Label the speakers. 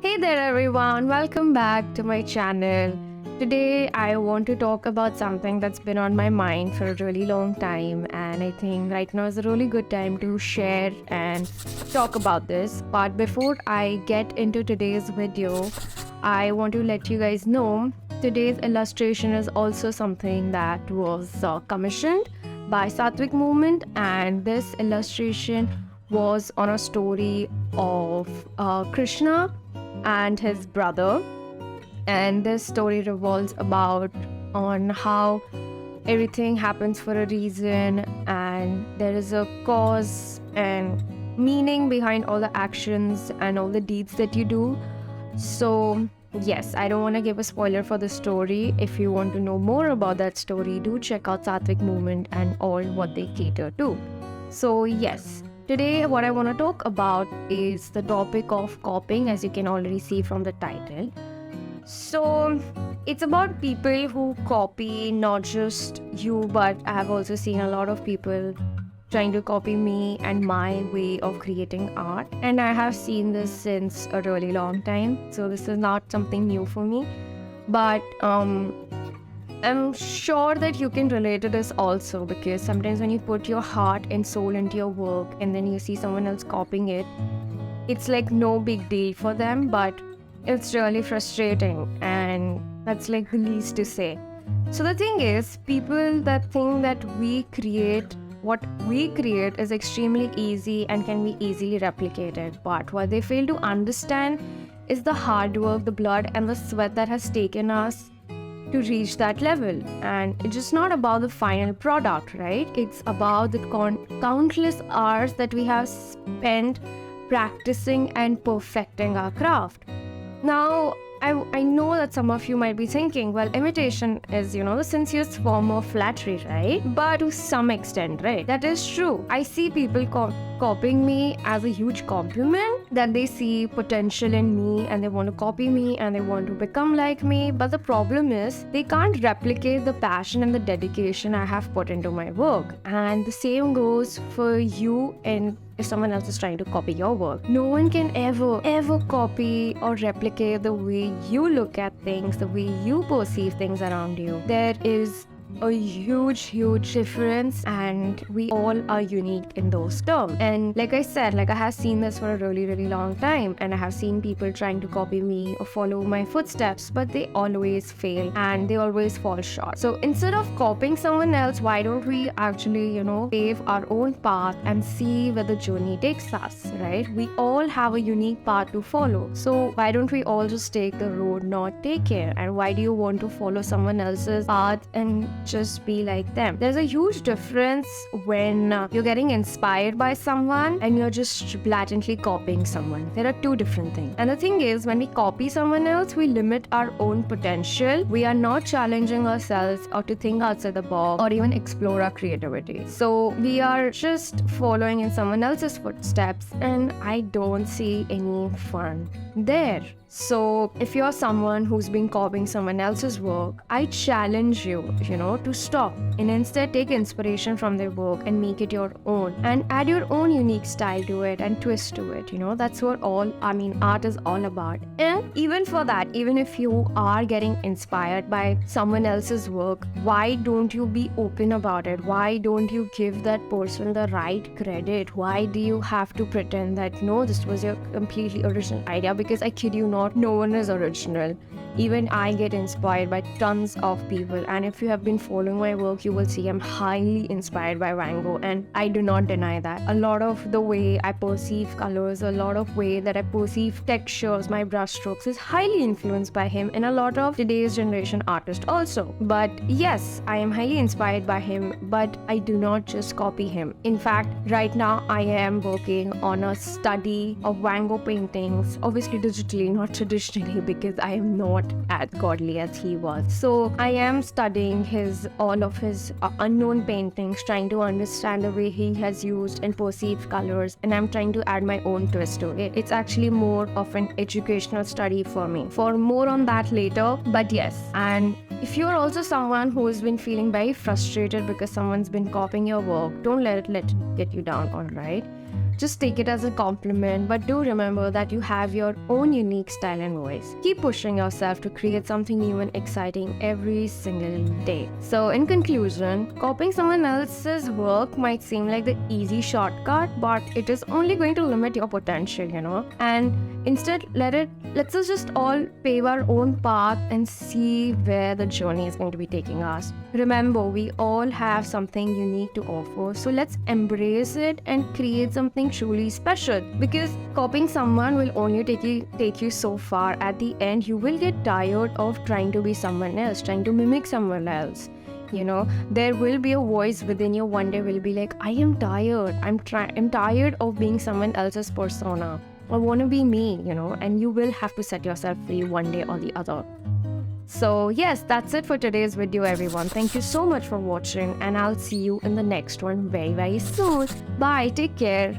Speaker 1: Hey there everyone, welcome back to my channel. Today I want to talk about something that's been on my mind for a really long time, and I think right now is a really good time to share and talk about this. But before I get into today's video, I want to let you guys know today's illustration is also something that was commissioned by Satvic Movement, and this illustration was on a story of Krishna and his brother. And this story revolves about on how everything happens for a reason, and there is a cause and meaning behind all the actions and all the deeds that you do. So yes, I don't want to give a spoiler for the story. If you want to know more about that story, do check out Satvic Movement and all what they cater to. So yes, today what I want to talk about is the topic of copying, as you can already see from the title. So it's about people who copy not just you, but I have also seen a lot of people trying to copy me and my way of creating art. And I have seen this since a really long time. So this is not something new for me. But I'm sure that you can relate to this also, because sometimes when you put your heart and soul into your work and then you see someone else copying it, it's like no big deal for them, but it's really frustrating, and that's like the least to say. So the thing is, people that think that what we create is extremely easy and can be easily replicated, but what they fail to understand is the hard work, the blood and the sweat that has taken us to reach that level. And it's just not about the final product, right? It's about the countless hours that we have spent practicing and perfecting our craft. Now, I know that some of you might be thinking, well, imitation is, the sincerest form of flattery, right? But to some extent, right? That is true. I see people copying me as a huge compliment, that they see potential in me and they want to copy me and they want to become like me. But the problem is they can't replicate the passion and the dedication I have put into my work. And the same goes for you, and if someone else is trying to copy your work. No one can ever copy or replicate the way you look at things, the way you perceive things around you. There is a huge difference, and we all are unique in those terms. And like I said, I have seen this for a really long time, and I have seen people trying to copy me or follow my footsteps, but they always fail and they always fall short. So instead of copying someone else, why don't we actually pave our own path and see where the journey takes us, right? We all have a unique path to follow, so why don't we all just take the road not taken? And why do you want to follow someone else's path and just be like them? There's a huge difference when you're getting inspired by someone and you're just blatantly copying someone. There are two different things. And the thing is, when we copy someone else, we limit our own potential. We are not challenging ourselves or to think outside the box or even explore our creativity. So we are just following in someone else's footsteps, and I don't see any fun there. So if you're someone who's been copying someone else's work, I challenge you, to stop and instead take inspiration from their work and make it your own and add your own unique style to it and twist to it. That's what art is all about. And even for that, even if you are getting inspired by someone else's work, why don't you be open about it? Why don't you give that person the right credit? Why do you have to pretend that no, this was your completely original idea? Because I kid you not, no one is original. Even I get inspired by tons of people, and if you have been following my work, you will see I'm highly inspired by Van Gogh, and I do not deny that. A lot of the way I perceive colors, a lot of way that I perceive textures, my brushstrokes is highly influenced by him, and a lot of today's generation artists also. But yes, I am highly inspired by him, but I do not just copy him. In fact, right now I am working on a study of Van Gogh paintings, obviously digitally, not traditionally, because I am not as godly as he was. So I am studying all of his unknown paintings, trying to understand the way he has used and perceived colors, and I'm trying to add my own twist to it. It's actually more of an educational study for me. For more on that later, but yes. And if you're also someone who has been feeling very frustrated because someone's been copying your work, don't let it get you down, alright? just take it as a compliment, but do remember that you have your own unique style and voice. Keep pushing yourself to create something new and exciting every single day. So in conclusion, copying someone else's work might seem like the easy shortcut, but it is only going to limit your potential, and instead let's us just all pave our own path and see where the journey is going to be taking us. Remember, we all have something unique to offer, so let's embrace it and create something truly special, because copying someone will only take you so far. At the end, you will get tired of trying to be someone else, trying to mimic someone else. There will be a voice within you one day will be like, I am tired. I'm tired of being someone else's persona. I want to be me, and you will have to set yourself free one day or the other. So yes, that's it for today's video, everyone. Thank you so much for watching, and I'll see you in the next one very, very soon. Bye. Take care.